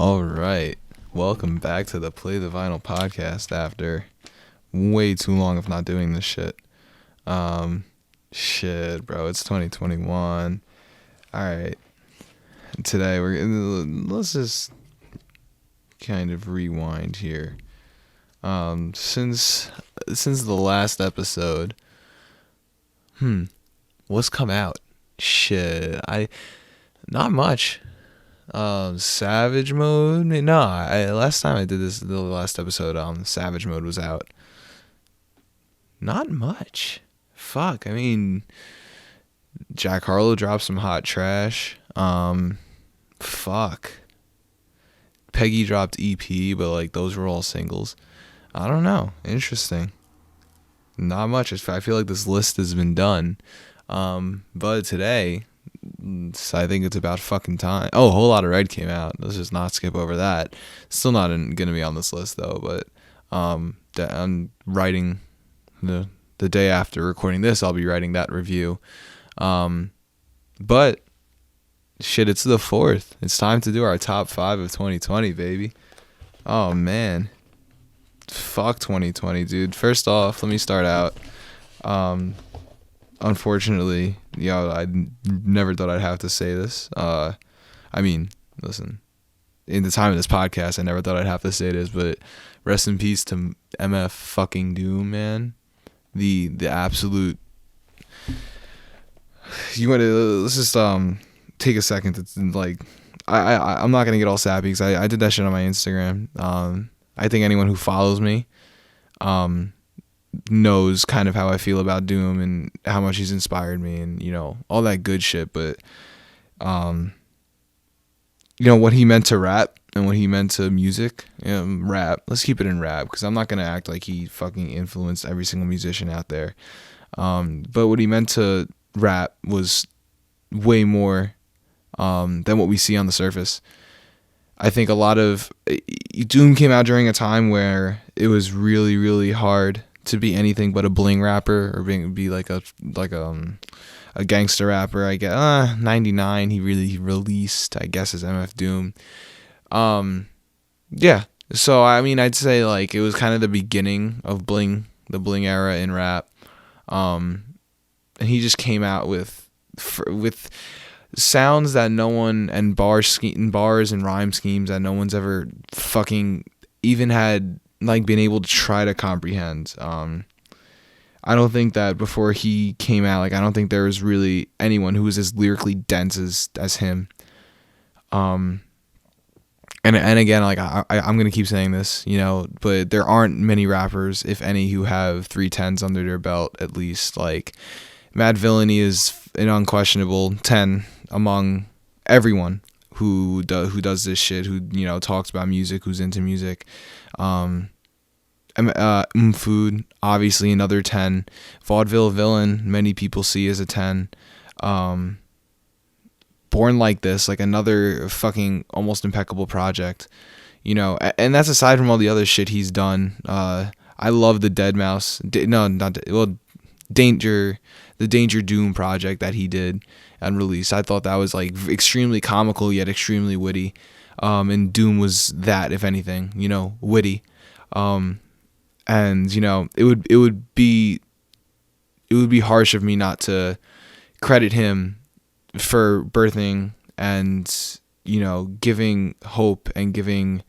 All right. Welcome back to the Play the Vinyl podcast after way too long of not doing this shit. Shit, bro. It's 2021. All right. Today let's just kind of rewind here. Since the last episode, what's come out? Shit, not much. Savage Mode. No, last time I did this, the last episode, Savage Mode was out. Not much. Fuck. I mean, Jack Harlow dropped some hot trash. Fuck. Peggy dropped EP, but like those were all singles. I don't know. Interesting. Not much. I feel like this list has been done. But today, I think it's about fucking time. Oh, Whole Lotta Red came out. Let's just not skip over that. Still not gonna be on this list though. But I'm writing the day after recording this. I'll be writing that review. But shit, it's the 4th. It's time to do our top 5 of 2020, baby. Oh man, fuck 2020, dude. First off, let me start out. Unfortunately, I never thought I'd have to say this. I mean, listen, in the time of this podcast, I never thought I'd have to say this, but rest in peace to MF fucking Doom, man. The absolute. Let's just take a second to like. I'm not gonna get all sappy because I did that shit on my Instagram. I think anyone who follows me, knows kind of how I feel about Doom and how much he's inspired me and, all that good shit. But, what he meant to rap and what he meant to music, rap, let's keep it in rap because I'm not going to act like he fucking influenced every single musician out there. But what he meant to rap was way more than what we see on the surface. I think a lot of Doom came out during a time where it was really, really hard to be anything but a bling rapper or be like a gangster rapper. I guess 99 he released, I guess, as MF Doom. Yeah. So I mean, I'd say like it was kind of the beginning of the bling era in rap. And he just came out with sounds that no one, and bars and rhyme schemes that no one's ever fucking even had like been able to try to comprehend. I don't think that before he came out, like I don't think there was really anyone who was as lyrically dense as him. And again, like I'm gonna keep saying this, but there aren't many rappers, if any, who have 310s under their belt at least. Like Madvillainy is an unquestionable 10 among everyone who does this shit, who talks about music, who's into music. Food, obviously another 10. Vaudeville Villain, many people see as a 10. Born Like This, like another fucking almost impeccable project, and that's aside from all the other shit he's done. I love the the Danger Doom project that he did and released. I thought that was like extremely comical yet extremely witty. And Doom was that, if anything, witty. And it would be harsh of me not to credit him for birthing and giving hope and giving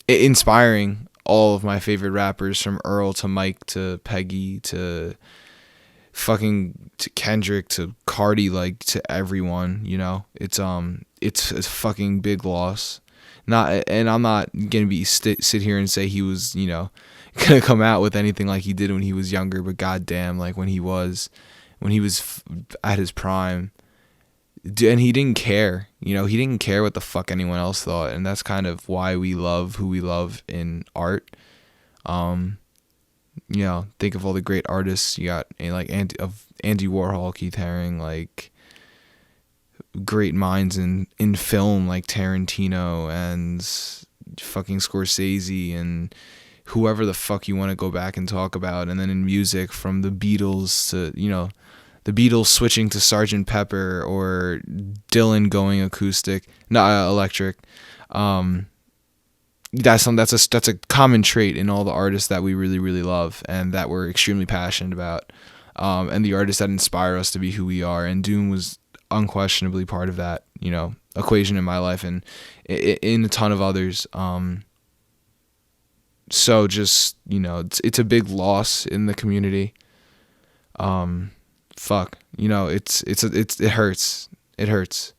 inspiring all of my favorite rappers, from Earl to Mike to Peggy to Kendrick to Cardi, like to everyone. It's a fucking big loss. And I'm not gonna sit here and say he was gonna come out with anything like he did when he was younger, but goddamn, like when he was at his prime, and he didn't care. He didn't care what the fuck anyone else thought, and that's kind of why we love who we love in art. Think of all the great artists you got, like Andy Warhol, Keith Haring, like great minds in film like Tarantino and fucking Scorsese and whoever the fuck you want to go back and talk about. And then in music, from the Beatles to the Beatles switching to Sgt. Pepper, or Dylan going acoustic, not electric. That's a common trait in all the artists that we really, really love and that we're extremely passionate about, and the artists that inspire us to be who we are. And Doom was unquestionably part of that, equation in my life and in a ton of others. So just, it's a big loss in the community. Fuck, it hurts. It hurts.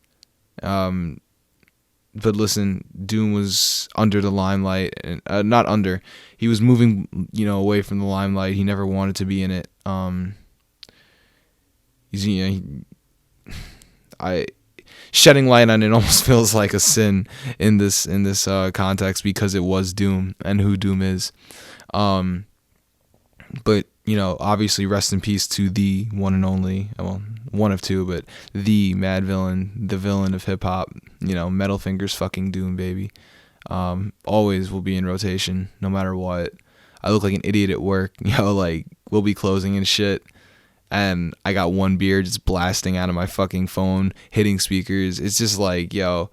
But listen, Doom was under the limelight, and not under. He was moving, away from the limelight. He never wanted to be in it. Shedding light on it almost feels like a sin in this context, because it was Doom and who Doom is. But obviously, rest in peace to the one and only, well, one of two, but the Madvillain, the villain of hip hop. Metal Fingers fucking Doom, baby. Always will be in rotation, no matter what. I look like an idiot at work. Like, we'll be closing and shit, and I got one beer just blasting out of my fucking phone, hitting speakers. It's just like, yo.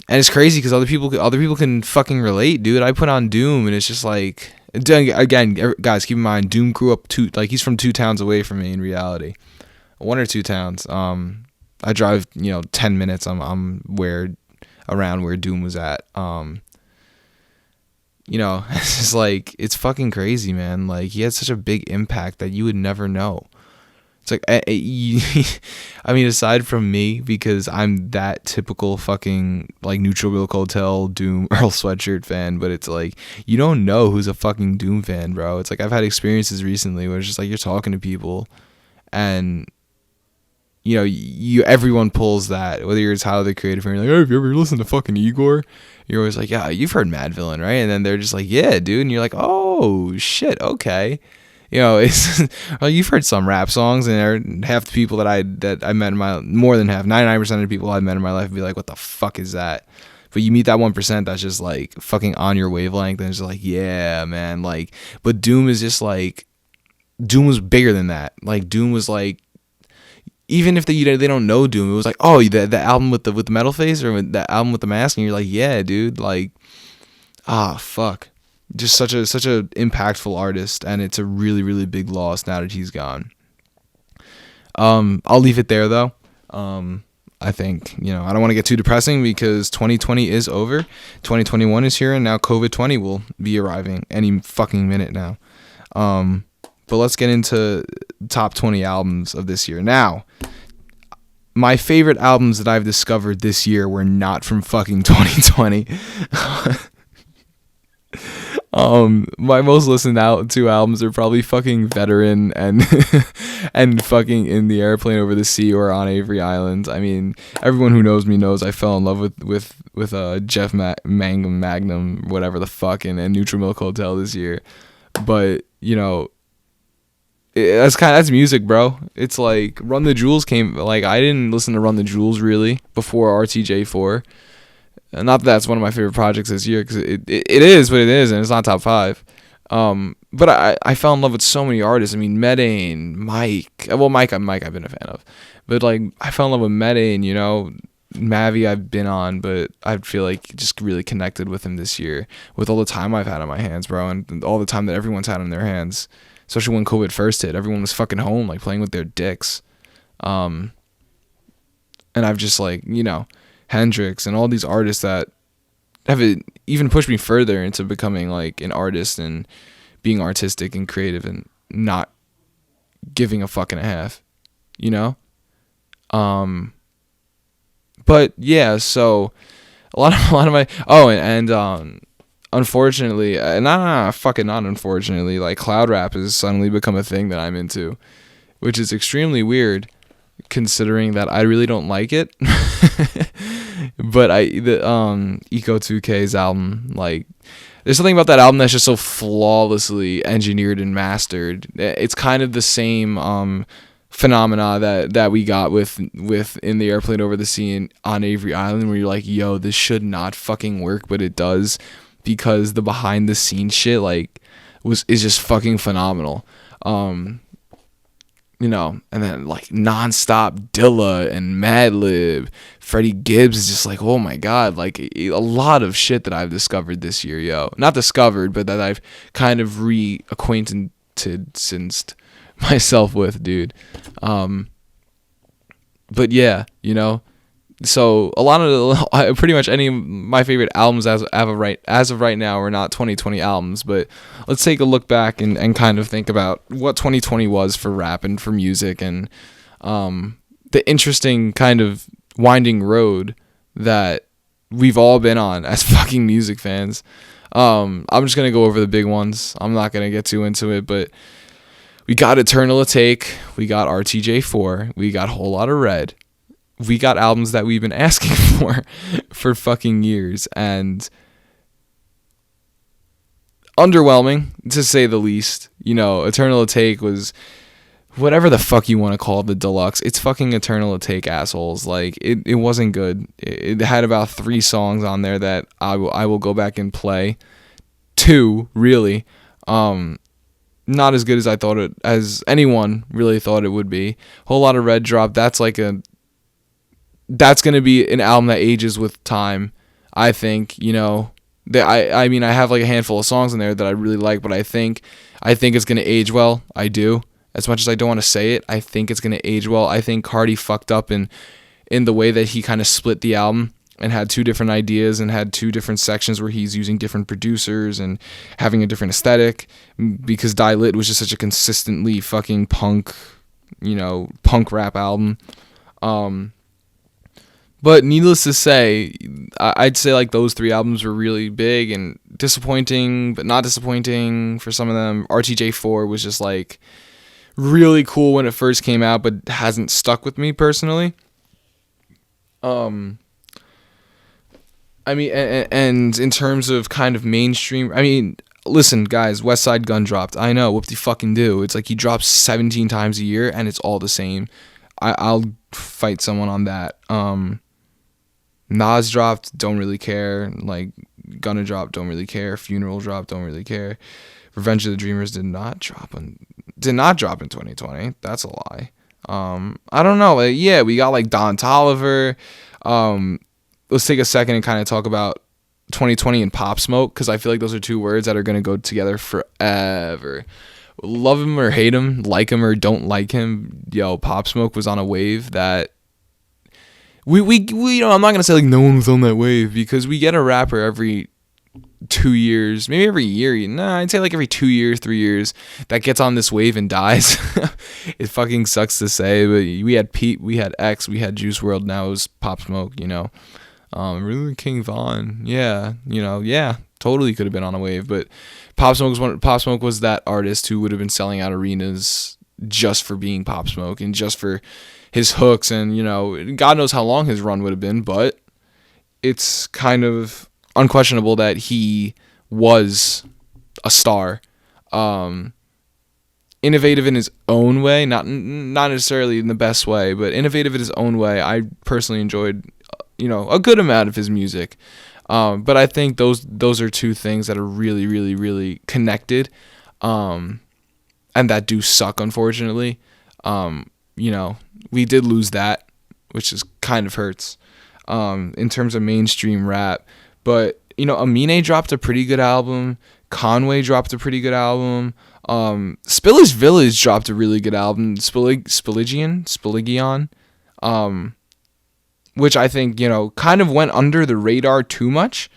And it's crazy because other people can fucking relate, dude. I put on Doom, and it's just like, again, guys, keep in mind, Doom grew up he's from 2 towns away from me in reality, 1 or 2 towns. I drive, 10 minutes. I'm around where Doom was at. It's just like, it's fucking crazy, man. Like, he had such a big impact that you would never know. It's like, I mean, aside from me, because I'm that typical fucking, like, Neutral Milk Hotel, Doom, Earl Sweatshirt fan, but it's like, you don't know who's a fucking Doom fan, bro. It's like, I've had experiences recently where it's just like, you're talking to people, and, everyone pulls that, whether you're Tyler, the Creator, and you're like, hey, have you ever listened to fucking Igor? You're always like, yeah, you've heard Madvillain, right? And then they're just like, yeah, dude, and you're like, oh, shit, okay. It's well, you've heard some rap songs, and half the people that I met in my, more than half, 99% of the people I met in my life would be like, what the fuck is that? But you meet that 1% that's just like fucking on your wavelength, and it's just like, yeah, man, like. But Doom is just like, Doom was bigger than that. Like, Doom was like, even if they don't know Doom, it was like, oh, the album with the metal face, or the album with the mask, and you're like, yeah, dude, like, fuck. Just such a impactful artist, and it's a really, really big loss now that he's gone. I'll leave it there though. I think, I don't want to get too depressing, because 2020 is over. 2021 is here, and now COVID-20 will be arriving any fucking minute now. But let's get into top 20 albums of this year. Now, my favorite albums that I've discovered this year were not from fucking 2020. My most listened out to albums are probably fucking Veteran and and fucking In the Airplane Over the Sea, or On Avery Island. I mean, everyone who knows me knows I fell in love with Jeff Magnum, whatever the fuck, and Neutral Milk Hotel this year. But that's music, bro. It's like Run the Jewels came. Like, I didn't listen to Run the Jewels really before RTJ4. Not that that's one of my favorite projects this year, because it is what it is, and it's not top 5. But I fell in love with so many artists. I mean, Medane, Mike. Well, Mike I've been a fan of. But, like, I fell in love with Medane, Mavi I've been on, but I feel like just really connected with him this year, with all the time I've had on my hands, bro, and all the time that everyone's had on their hands. Especially when COVID first hit. Everyone was fucking home, like, playing with their dicks. And I've just, like, Hendrix and all these artists that have even pushed me further into becoming like an artist and being artistic and creative and not giving a fuck and a half, but yeah, so a lot of my unfortunately, not unfortunately, like, cloud rap has suddenly become a thing that I'm into, which is extremely weird considering that I really don't like it. But Eco 2K's album, like, there's something about that album that's just so flawlessly engineered and mastered. It's kind of the same phenomena that we got with In the Airplane Over the Sea and On Avery Island, where you're like, yo, this should not fucking work, but it does, because the behind the scenes shit, like, is just fucking phenomenal. and then like nonstop Dilla and Madlib, Freddie Gibbs is just like, oh my god, like a lot of shit that I've discovered this year, yo. Not discovered, but that I've kind of reacquainted since myself with, dude. But yeah, so a lot of pretty much any of my favorite albums as of right now are not 2020 albums, but let's take a look back and kind of think about what 2020 was for rap and for music, and the interesting kind of winding road that we've all been on as fucking music fans. I'm just gonna go over the big ones. I'm not gonna get too into it, but we got Eternal Atake, we got RTJ4, we got Whole Lotta Red. We got albums that we've been asking for fucking years, and underwhelming to say the least. Eternal Atake was whatever the fuck you want to call the deluxe. It's fucking Eternal Atake, assholes. Like it wasn't good. It had about 3 songs on there that I will go back and play. 2 really, not as good as I thought it, as anyone really thought it would be. Whole Lotta Red dropped. That's going to be an album that ages with time, I think. I mean, I have like a handful of songs in there that I really like, but I think it's going to age well. I do. As much as I don't want to say it, I think it's going to age well. I think Cardi fucked up in the way that he kind of split the album and had 2 different ideas and had 2 different sections where he's using different producers and having a different aesthetic, because Die Lit was just such a consistently fucking punk rap album. But needless to say, I'd say like those 3 albums were really big and disappointing, but not disappointing for some of them. RTJ4 was just like really cool when it first came out, but hasn't stuck with me personally. I mean, and in terms of kind of mainstream, I mean, listen, guys, Westside Gunn dropped. I know, whoop de fucking do. It's like he drops 17 times a year, and it's all the same. I'll fight someone on that. Nas dropped, don't really care. Like, Gunna dropped, don't really care. Funeral dropped, don't really care. Revenge of the Dreamers did not drop in 2020. That's a lie. I don't know. Like, yeah, we got like Don Toliver. Let's take a second and kind of talk about 2020 and Pop Smoke, because I feel like those are 2 words that are going to go together forever. Love him or hate him, like him or don't like him, yo, Pop Smoke was on a wave that we I'm not gonna say like no one was on that wave, because we get a rapper every 2 years, maybe every year. I'd say like every 2 years, 3 years, that gets on this wave and dies. It fucking sucks to say, but we had Pete, we had X, we had Juice WRLD. Now it was Pop Smoke. Really King Von, yeah, totally could have been on a wave, but Pop Smoke was that artist who would have been selling out arenas just for being Pop Smoke and just for his hooks, and God knows how long his run would have been, but it's kind of unquestionable that he was a star. Innovative in his own way, not necessarily in the best way, but innovative in his own way. I personally enjoyed a good amount of his music. But I think those are 2 things that are really, really, really connected, and that do suck, unfortunately. We did lose that, which is kind of hurts, in terms of mainstream rap. But, Amine dropped a pretty good album. Conway dropped a pretty good album. Spillage Village dropped a really good album. Spilligion, which I think, kind of went under the radar too much.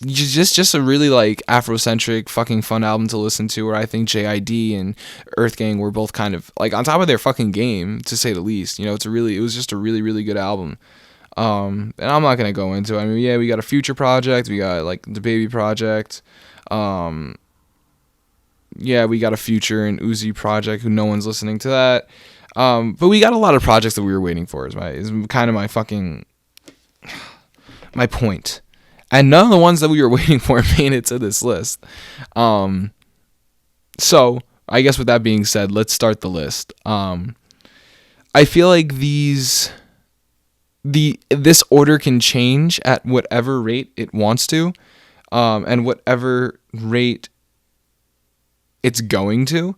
Just a really like Afrocentric fucking fun album to listen to, where I think JID and EarthGang were both kind of like on top of their fucking game, to say the least. It was just a really, really good album. And I'm not gonna go into it. I mean, yeah, we got a Future project, we got like the Baby project. Yeah, we got a Future and Uzi project, who no one's listening to that. But we got a lot of projects that we were waiting for, is kind of my fucking my point. And none of the ones that we were waiting for made it to this list. So I guess with that being said, let's start the list. I feel like this order can change at whatever rate it wants to, and whatever rate it's going to.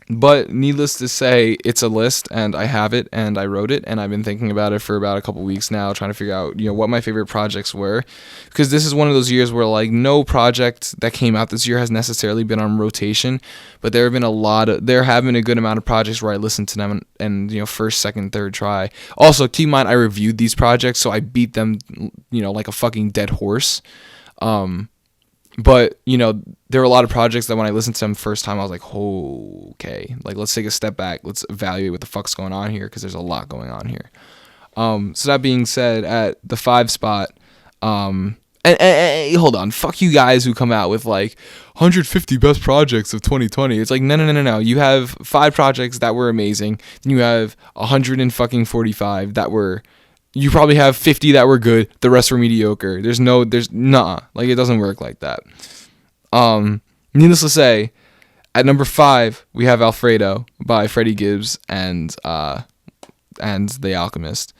But needless to say, it's a list, and I have it, and I wrote it, and I've been thinking about it for about a couple weeks now, trying to figure out, what my favorite projects were, because this is one of those years where, like, no project that came out this year has necessarily been on rotation, but there have been a good amount of projects where I listened to them, and first, second, third try. Also, keep in mind, I reviewed these projects, so I beat them, like a fucking dead horse. But, there were a lot of projects that when I listened to them first time, I was like, oh, okay, like, let's take a step back. Let's evaluate what the fuck's going on here, because there's a lot going on here. So that being said, at the 5 spot, and hold on, fuck you guys who come out with, like, 150 best projects of 2020. It's like, no. You have 5 projects that were amazing. Then you have 145 that were... You probably have 50 that were good. The rest were mediocre. Like, it doesn't work like that. Needless to say, at number 5, we have Alfredo by Freddie Gibbs and The Alchemist.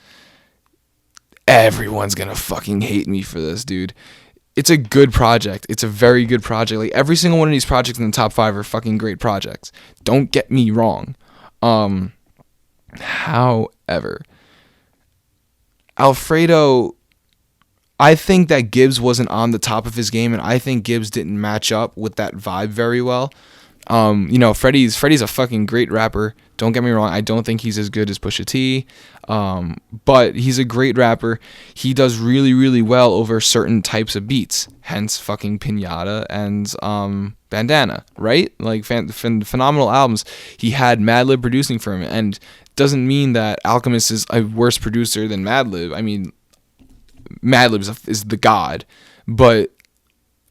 Everyone's gonna fucking hate me for this, dude. It's a good project. It's a very good project. Like, every single one of these projects in the top 5 are fucking great projects. Don't get me wrong. However, Alfredo, I think that Gibbs wasn't on the top of his game, and I think Gibbs didn't match up with that vibe very well. Freddie's a fucking great rapper. Don't get me wrong. I don't think he's as good as Pusha T, but he's a great rapper. He does really, really well over certain types of beats, hence fucking Pinata and Bandana, right? Like, phenomenal albums. He had Madlib producing for him, and doesn't mean that Alchemist is a worse producer than Madlib. I mean, Madlib is the god, but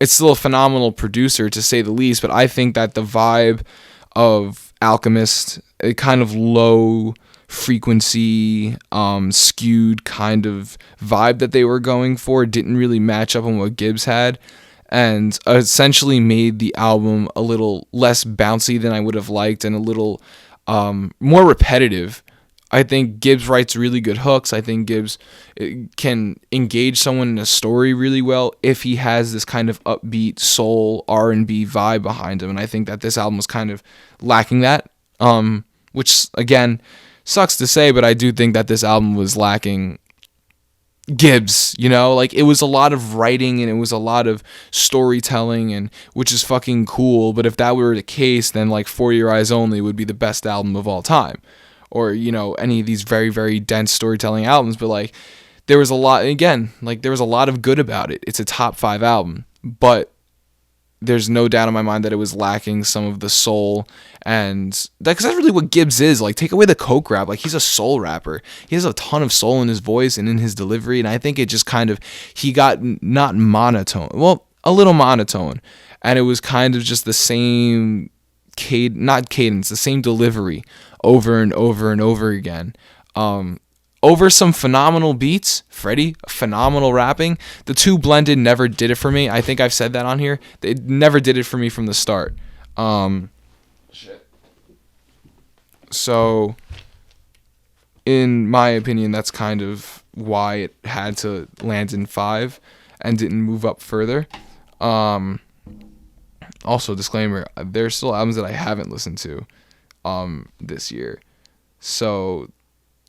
it's still a phenomenal producer, to say the least. But I think that the vibe of Alchemist, a kind of low frequency, skewed kind of vibe that they were going for, didn't really match up on what Gibbs had, and essentially made the album a little less bouncy than I would have liked, and a little more repetitive. I think Gibbs writes really good hooks. I think Gibbs can engage someone in a story really well if he has this kind of upbeat soul R&B vibe behind him. And I think that this album was kind of lacking that, which, again, sucks to say, but I do think that this album was lacking Gibbs, like, it was a lot of writing and it was a lot of storytelling, and which is fucking cool. But if that were the case, then, like, For Your Eyes Only would be the best album of all time, or any of these very, very dense storytelling albums. But, like, there was a lot, again, like, there was a lot of good about it. It's a top 5 album, but there's no doubt in my mind that it was lacking some of the soul, and because that's really what Gibbs is. Like, take away the coke rap, like, he's a soul rapper. He has a ton of soul in his voice and in his delivery, and I think it just kind of, he got not monotone, well, a little monotone, and it was kind of just the same not cadence, the same delivery over and over and over again. Over some phenomenal beats, Freddie, phenomenal rapping. The two blended never did it for me. I think I've said that on here. They never did it for me from the start. So, in my opinion, that's kind of why it had to land in 5 and didn't move up further. Also, disclaimer, there's still albums that I haven't listened to this year. So,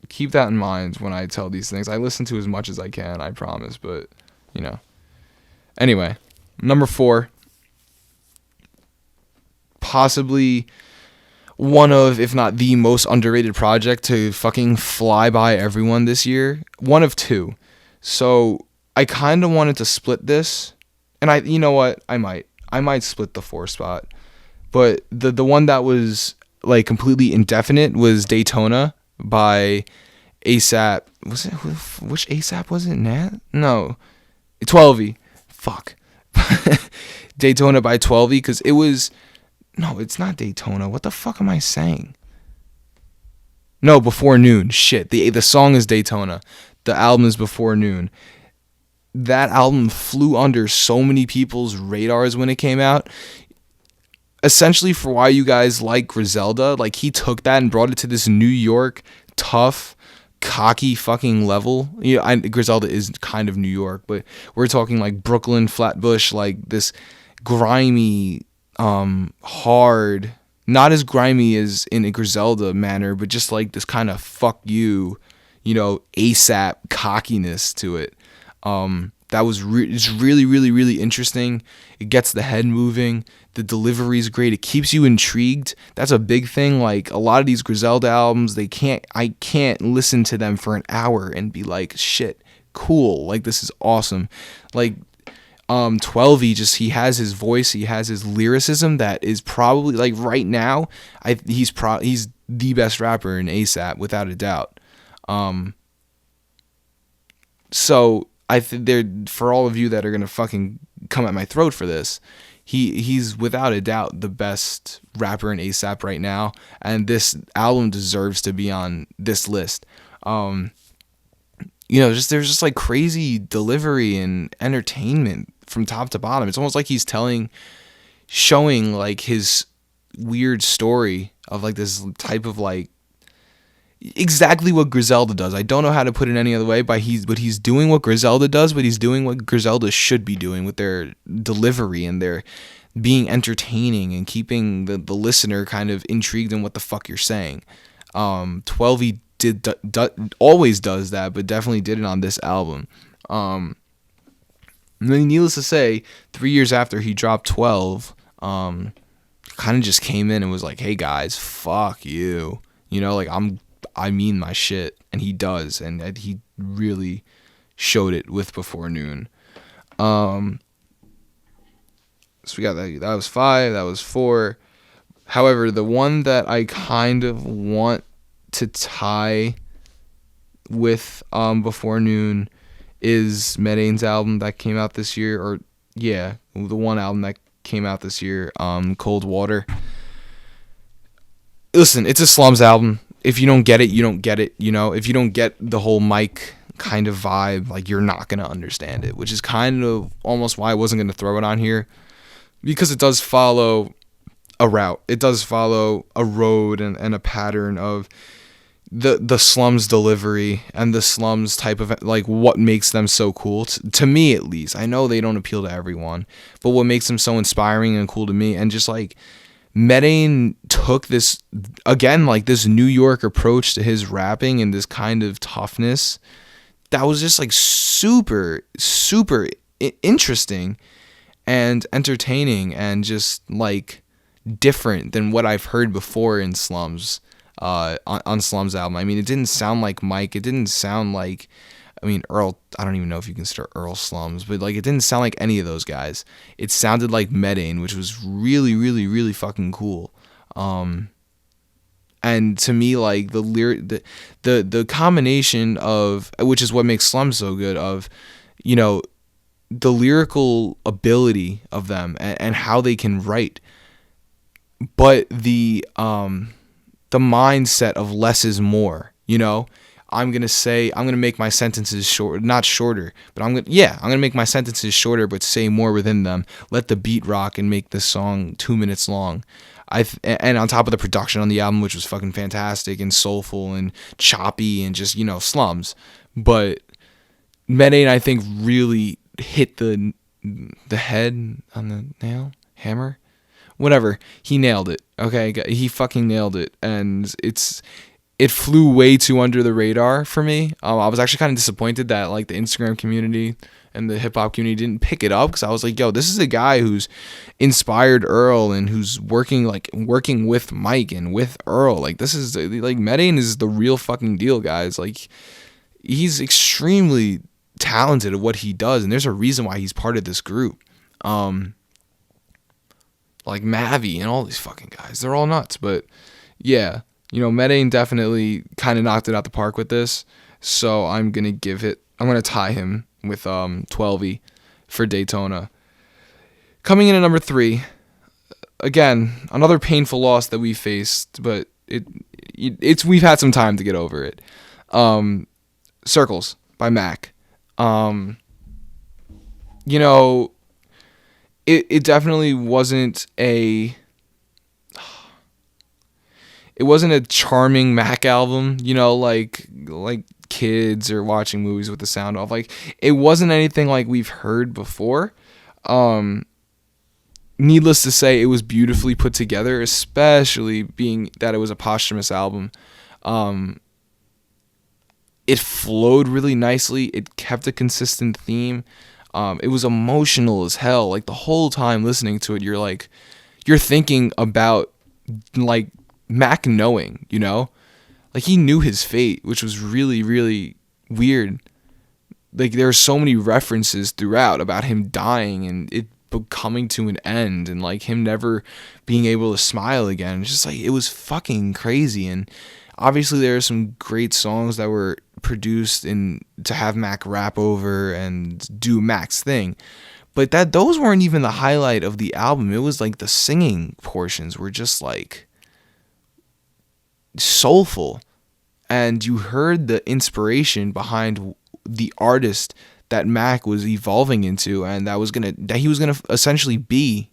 keep that in mind when I tell these things. I listen to as much as I can, I promise, but, Anyway, number 4, possibly one of, if not the most underrated project to fucking fly by everyone this year. One of 2. So, I kind of wanted to split this, and you know what? I might split the 4 spot. But the one that was, like, completely indefinite was Daytona by ASAP. Was it, which ASAP was it? Nat? No, 12E. Fuck. Daytona by 12E, because it was, no, it's not Daytona. What the fuck am I saying? No, Before Noon. Shit. The song is Daytona. The album is Before Noon. That album flew under so many people's radars when it came out. Essentially, for why you guys like Griselda, like, he took that and brought it to this New York tough, cocky fucking level. Griselda is kind of New York, but we're talking like Brooklyn, Flatbush, like this grimy, hard, not as grimy as in a Griselda manner, but just like this kind of fuck you, ASAP cockiness to it. That was it's really, really, really interesting. It gets the head moving. The delivery is great. It keeps you intrigued. That's a big thing. Like a lot of these Griselda albums, I can't listen to them for an hour and be like, shit, cool. Like this is awesome. Like 12E, he has his voice, he has his lyricism that is probably like right now, he's the best rapper in ASAP without a doubt. So I think there, for all of you that are gonna fucking come at my throat for this, he's without a doubt the best rapper in ASAP right now, and this album deserves to be on this list. There's just like crazy delivery and entertainment from top to bottom. It's almost like he's showing like his weird story of like this type of like exactly what Griselda does. I don't know how to put it any other way, but he's doing what Griselda does, but he's doing what Griselda should be doing with their delivery and their being entertaining and keeping the listener kind of intrigued in what the fuck you're saying. 12E always does that, but definitely did it on this album. Needless to say, 3 years after he dropped 12, kind of just came in and was like, "Hey guys, fuck you," like I mean my shit, and he does, and he really showed it with Before Noon. So we got that. That was 5. That was 4. However, the one that I kind of want to tie with Before Noon is Medane's album that came out this year, the one album that came out this year, Cold Water. Listen, it's a Slums album. If you don't get it, you don't get it. If you don't get the whole Mike kind of vibe, like you're not gonna understand it, which is kind of almost why I wasn't gonna throw it on here, because it does follow a route. It does follow a road and a pattern of the Slums delivery and the Slums type of like what makes them so cool to me, at least. I know they don't appeal to everyone, but what makes them so inspiring and cool to me, and just like Medane took this again, like this New York approach to his rapping and this kind of toughness that was just like super interesting and entertaining and just like different than what I've heard before in Slums. On Slums album. I mean, it didn't sound like Mike. It didn't sound like, Earl. I don't even know if you can start Earl Slums, but like it didn't sound like any of those guys. It sounded like Medane, which was really, really, really fucking cool. And to me, like the combination of, which is what makes Slums so good, of the lyrical ability of them and how they can write, but the mindset of less is more. I'm gonna make my sentences not shorter, but I'm gonna make my sentences shorter, but say more within them. Let the beat rock and make this song 2 minutes long. And on top of the production on the album, which was fucking fantastic and soulful and choppy and just Slums, but Medane, I think, really hit the head on the nail, hammer. Whatever, he nailed it. Okay, he fucking nailed it, and it flew way too under the radar for me. I was actually kind of disappointed that like the Instagram community and the hip hop community didn't pick it up, because I was like, yo, this is a guy who's inspired Earl and who's working with Mike and with Earl. Like this is like Medane is the real fucking deal, guys. Like he's extremely talented at what he does, and there's a reason why he's part of this group. Like Mavi and all these fucking guys, they're all nuts. But yeah, Medane definitely kind of knocked it out the park with this. So I'm gonna tie him with 12E for Daytona. Coming in at number 3, again, another painful loss that we faced, but it's we've had some time to get over it. Circles by Mac. It definitely wasn't a charming Mac album, like kids are watching movies with the sound off. Like it wasn't anything like we've heard before. needless to say, it was beautifully put together, especially being that it was a posthumous album. Um, it flowed really nicely. It kept a consistent theme. It was emotional as hell. Like the whole time listening to it, you're thinking about like Mac knowing, like he knew his fate, which was really, really weird. Like there are so many references throughout about him dying and it coming to an end and like him never being able to smile again. It's just like it was fucking crazy. And obviously there are some great songs that were produced in to have Mac rap over and do Mac's thing. But those weren't even the highlight of the album. It was like the singing portions were just like soulful, and you heard the inspiration behind the artist that Mac was evolving into, and that he was gonna essentially be,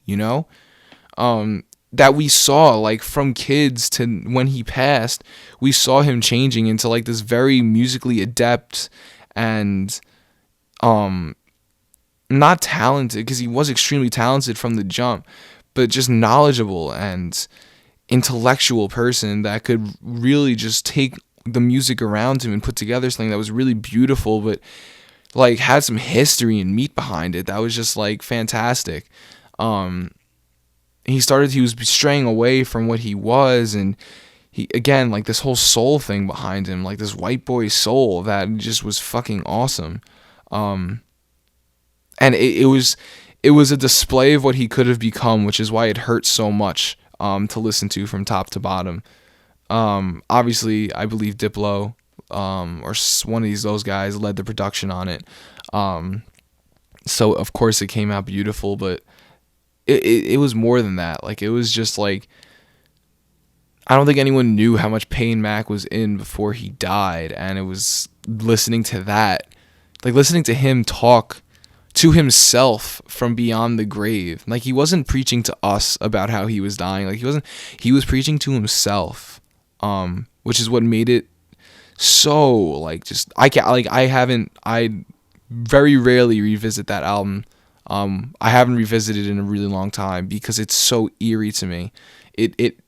that we saw like from kids to when he passed, we saw him changing into like this very musically adept and not talented, because he was extremely talented from the jump, but just knowledgeable and intellectual person that could really just take the music around him and put together something that was really beautiful, but like had some history and meat behind it that was just like fantastic. He was straying away from what he was, and he, again, like this whole soul thing behind him, like this white boy soul that just was fucking awesome. And it was a display of what he could have become, which is why it hurts so much to listen to from top to bottom. Obviously, I believe Diplo or one of those guys led the production on it. So of course it came out beautiful, but it was more than that. Like it was just like, I don't think anyone knew how much pain Mac was in before he died, and it was listening to that, like listening to him talk to himself from beyond the grave. Like he wasn't preaching to us about how he was dying. Like he was preaching to himself, which is what made it so like just I very rarely revisit that album. I haven't revisited it in a really long time because it's so eerie to me. It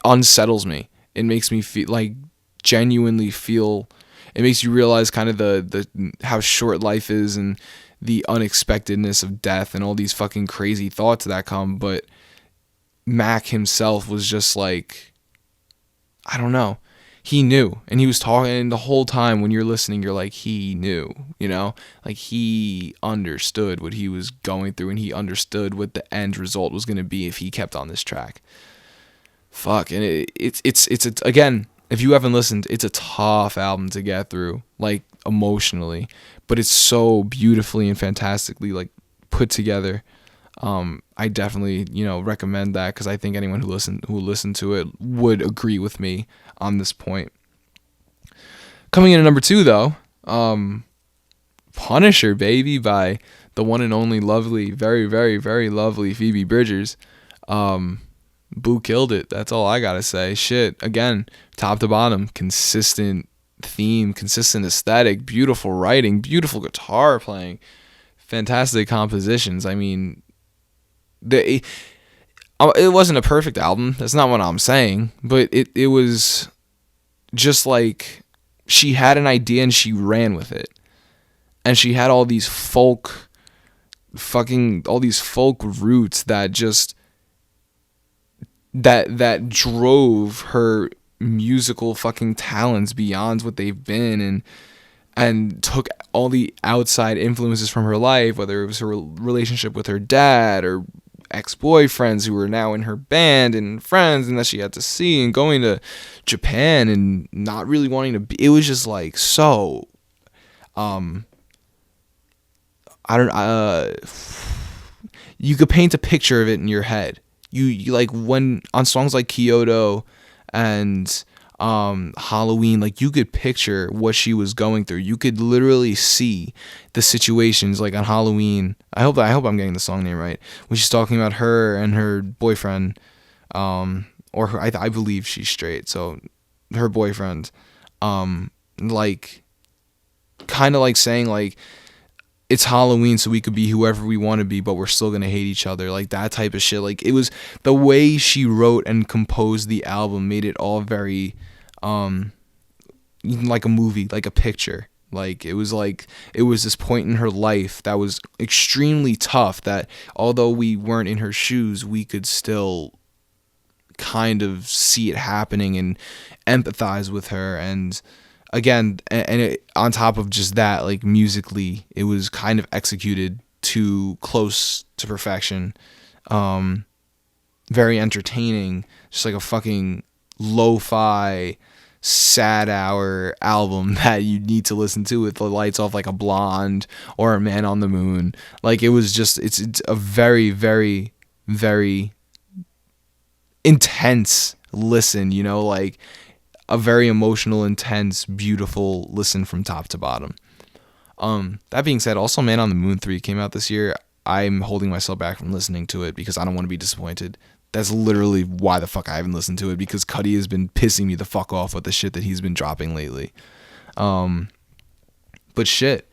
unsettles me. It makes me feel like genuinely feel. It makes you realize kind of the how short life is and the unexpectedness of death and all these fucking crazy thoughts that come. But Mac himself was just like, I don't know. He knew, and he was talking the whole time. When you're listening, you're like, he knew, like he understood what he was going through, and he understood what the end result was going to be if he kept on this track. Fuck, and it's again, if you haven't listened, it's a tough album to get through, like emotionally, but it's so beautifully and fantastically like put together. I definitely, recommend that, because I think anyone who listened to it would agree with me on this point. Coming in at number 2, though, Punisher, baby, by the one and only lovely, very, very, very lovely Phoebe Bridgers. Boo killed it. That's all I gotta say. Shit, again, top to bottom, consistent theme, consistent aesthetic, beautiful writing, beautiful guitar playing, fantastic compositions. I mean, it wasn't a perfect album. That's not what I'm saying. But it was just like she had an idea and she ran with it. And she had all these folk roots that just that drove her musical fucking talents beyond what they've been, and took all the outside influences from her life, whether it was her relationship with her dad or ex-boyfriends who were now in her band and friends and that she had to see, and going to Japan and not really wanting to be. It was just like so you could paint a picture of it in your head. You like when on songs like Kyoto and Halloween, like you could picture what she was going through. You could literally see the situations, like on Halloween. I hope I'm getting the song name right. When she's talking about her and her boyfriend, or her, I believe she's straight, so her boyfriend, like kind of like saying like, it's Halloween, so we could be whoever we want to be, but we're still gonna hate each other. Like that type of shit. Like it was the way she wrote and composed the album made it all very like a movie, like a picture. Like it was this point in her life that was extremely tough, that although we weren't in her shoes, we could still kind of see it happening and empathize with her. And again, on top of just that, like musically, it was kind of executed to close to perfection. Very entertaining, just like a fucking lo-fi sad hour album that you need to listen to with the lights off, like a Blonde or a Man on the Moon. Like it was just, it's a very, very, very intense listen, you know, like a very emotional, intense, beautiful listen from top to bottom. That being said, also Man on the Moon 3 came out this year. I'm holding myself back from listening to it because I don't want to be disappointed. That's literally why the fuck I haven't listened to it, because Cudi has been pissing me the fuck off with the shit that he's been dropping lately. But shit,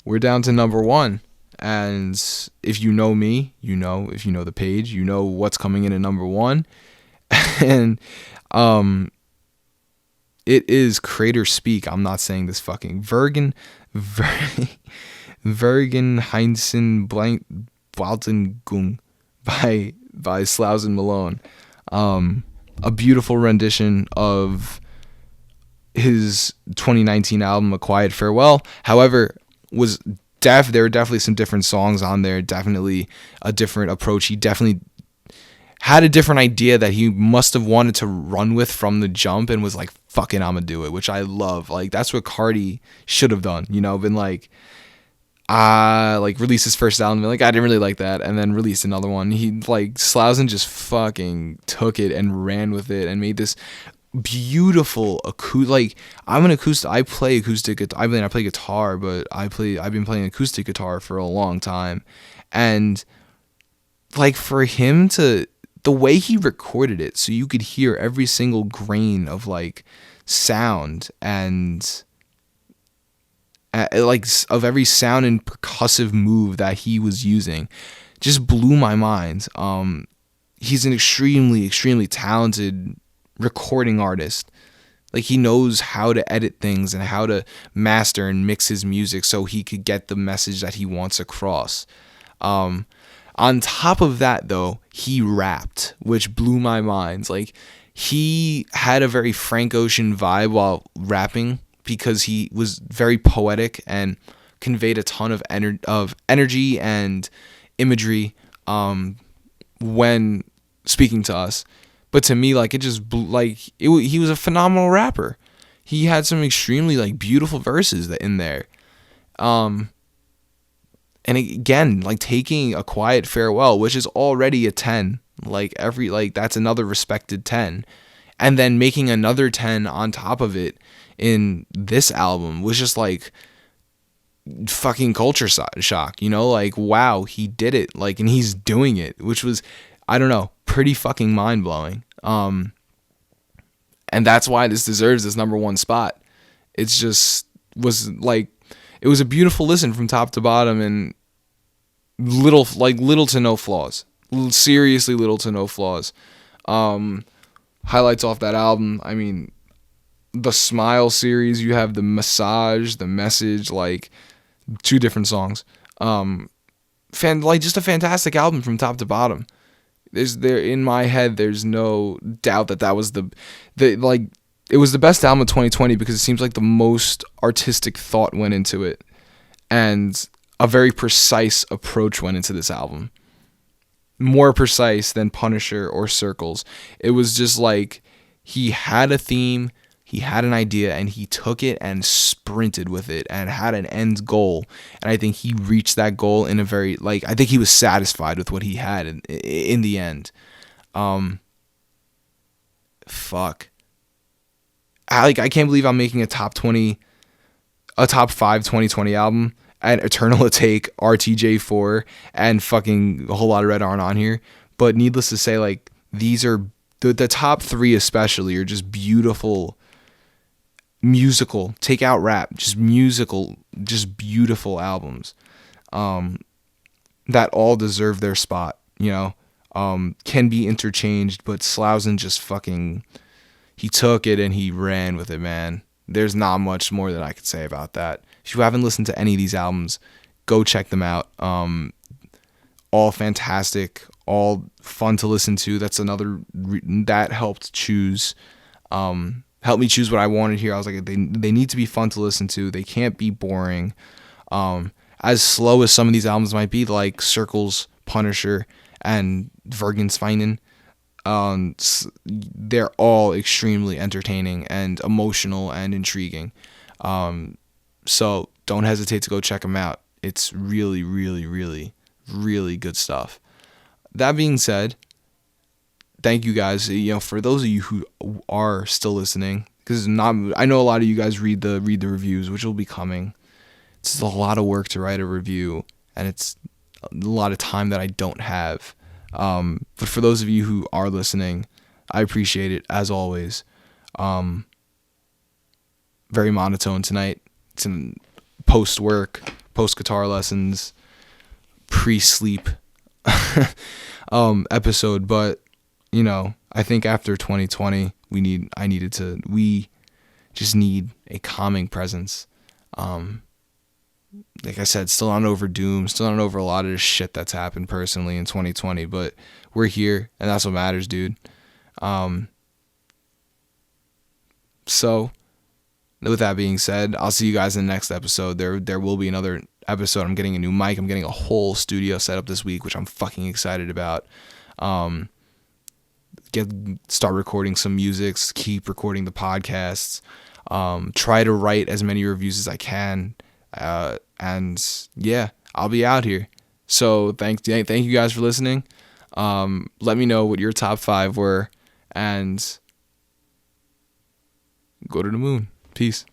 we're down to number 1. And if you know me, you know, if you know the page, you know what's coming in at number 1. And it is Crater Speak. I'm not saying this fucking Vergen Heinzen Blank Baltengung by Slaus and Malone. A beautiful rendition of his 2019 album A Quiet Farewell. However, there were definitely some different songs on there, definitely a different approach. He definitely had a different idea that he must have wanted to run with from the jump and was like, fucking, I'm gonna do it, which I love. Like that's what Cardi should have done, you know, been like release his first album, like I didn't really like that, and then released another one. He like Slausen just fucking took it and ran with it and made this beautiful like I'm an acoustic. I play acoustic. I mean, I play guitar, but I've been playing acoustic guitar for a long time, and like for him to, the way he recorded it, so you could hear every single grain of like sound and like of every sound and percussive move that he was using, just blew my mind. He's an extremely, extremely talented recording artist. Like he knows how to edit things and how to master and mix his music so he could get the message that he wants across. On top of that, though, he rapped, which blew my mind. Like he had a very Frank Ocean vibe while rapping, because he was very poetic and conveyed a ton of energy and imagery when speaking to us. But to me, like it just he was a phenomenal rapper. He had some extremely like beautiful verses in there. And again, like taking A Quiet Farewell, which is already a 10, like that's another respected 10, and then making another 10 on top of it in this album was just like fucking culture shock, you know, like wow, he did it, like, and he's doing it, which was, I don't know, pretty fucking mind blowing. And that's why this deserves this number 1 spot. It's just was like, it was a beautiful listen from top to bottom, and little to no flaws. Seriously, little to no flaws. Highlights off that album, I mean, the Smile series, you have the Massage, the Message, like 2 different songs. Just a fantastic album from top to bottom. In my head, there's no doubt that was it was the best album of 2020, because it seems like the most artistic thought went into it, and a very precise approach went into this album. More precise than Punisher or Circles. It was just like he had a theme, he had an idea, and he took it and sprinted with it and had an end goal. And I think he reached that goal in a very, I think he was satisfied with what he had in the end. Fuck. I can't believe I'm making a top 5 2020 album, and Eternal Atake, RTJ4, and fucking a whole lot of Red aren't on here. But needless to say, like, these are the top 3 especially are just beautiful musical, take out rap, just musical, just beautiful albums. that all deserve their spot, you know. Can be interchanged, but Slauson just fucking, he took it and he ran with it, man. There's not much more that I could say about that. If you haven't listened to any of these albums, go check them out. All fantastic, all fun to listen to. That's another that helped help me choose what I wanted here. I was like, they need to be fun to listen to. They can't be boring. As slow as some of these albums might be, like Circles, Punisher, and Vergensveinen, they're all extremely entertaining and emotional and intriguing. So don't hesitate to go check them out. It's really, really, really, really good stuff. That being said, thank you guys. You know, for those of you who are still listening, because I know a lot of you guys read the reviews, which will be coming. It's a lot of work to write a review, and it's a lot of time that I don't have. But for those of you who are listening, I appreciate it as always. Very monotone tonight. It's in post work, post guitar lessons, pre-sleep episode. But you know, I think after 2020, we just need a calming presence. Like I said, still not over Doom, still not over a lot of the shit that's happened personally in 2020, but we're here, and that's what matters, dude. So, with that being said, I'll see you guys in the next episode. There will be another episode. I'm getting a new mic. I'm getting a whole studio set up this week, which I'm fucking excited about. Start recording some music, keep recording the podcasts, try to write as many reviews as I can. And yeah, I'll be out here. So thank you guys for listening. Let me know what your top 5 were, and go to the moon. Peace.